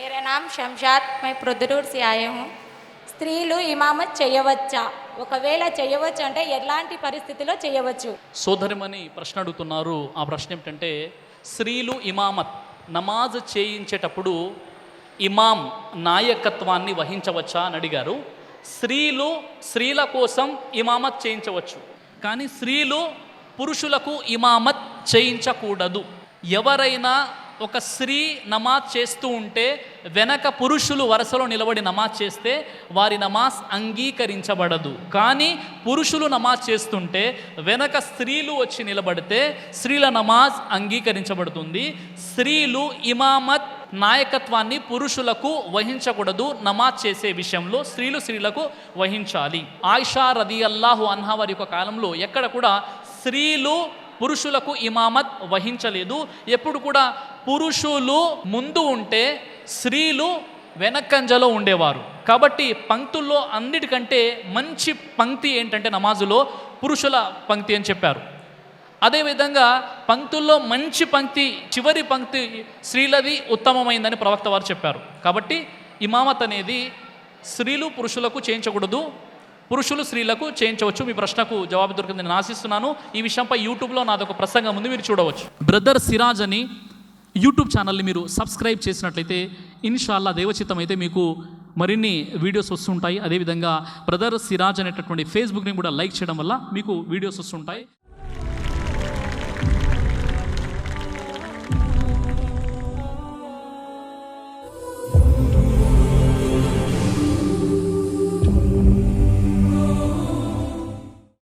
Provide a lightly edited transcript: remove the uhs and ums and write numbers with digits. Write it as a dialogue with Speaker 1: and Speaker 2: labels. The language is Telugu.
Speaker 1: मेरा नाम शमशाद, मैं प्रొద్దుటూరు से आए हूँ. స్త్రీలు ఇమామత్ చేయవచ్చా? ఒకవేళ చేయవచ్చు అంటే ఎలాంటి పరిస్థితిలో చేయవచ్చు?
Speaker 2: సోదరిమని ప్రశ్న అడుగుతున్నారు. ఆ ప్రశ్న ఏమిటంటే, స్త్రీలు ఇమామత్ నమాజ్ చేయించేటప్పుడు ఇమాం నాయకత్వాన్ని వహించవచ్చా అని అడిగారు. స్త్రీల కోసం ఇమామత్ చేయించవచ్చు, కానీ స్త్రీలు పురుషులకు ఇమామత్ చేయించకూడదు. ఎవరైనా ఒక స్త్రీ నమాజ్ చేస్తూ ఉంటే వెనక పురుషులు వరుసలో నిలబడి నమాజ్ చేస్తే వారి నమాజ్ అంగీకరించబడదు. కానీ పురుషులు నమాజ్ చేస్తుంటే వెనక స్త్రీలు వచ్చి నిలబడితే స్త్రీల నమాజ్ అంగీకరించబడుతుంది. స్త్రీలు ఇమామత్ నాయకత్వాన్ని పురుషులకు వహించకూడదు. నమాజ్ చేసే విషయంలో స్త్రీలకు వహించాలి. ఆయిషా రదియల్లాహు అన్హా వారి యొక్క కాలంలో ఎక్కడ కూడా స్త్రీలు పురుషులకు ఇమామత్ వహించలేదు. ఎప్పుడు కూడా పురుషులు ముందు ఉంటే స్త్రీలు వెనకంజలో ఉండేవారు. కాబట్టి పంక్తుల్లో అన్నిటికంటే మంచి పంక్తి ఏంటంటే నమాజులో పురుషుల పంక్తి అని చెప్పారు. అదేవిధంగా పంక్తుల్లో మంచి పంక్తి చివరి పంక్తి స్త్రీలది ఉత్తమమైందని ప్రవక్త వారు చెప్పారు. కాబట్టి ఇమామత్ అనేది స్త్రీలు పురుషులకు చేయించకూడదు, పురుషులు స్త్రీలకు చేయించవచ్చు. మీ ప్రశ్నకు జవాబు దొరికిందని నేను ఆశిస్తున్నాను. ఈ విషయంపై యూట్యూబ్లో నాదొక ప్రసంగం ఉంది, మీరు చూడవచ్చు. బ్రదర్ సిరాజ్ అని యూట్యూబ్ ఛానల్ని మీరు సబ్స్క్రైబ్ చేసినట్లయితే ఇన్షాల్లా దేవచిత్తం అయితే మీకు మరిన్ని వీడియోస్ వస్తుంటాయి. అదేవిధంగా బ్రదర్ సిరాజ్ అనేటటువంటి ఫేస్బుక్ని కూడా లైక్ చేయడం వల్ల మీకు వీడియోస్ వస్తుంటాయి.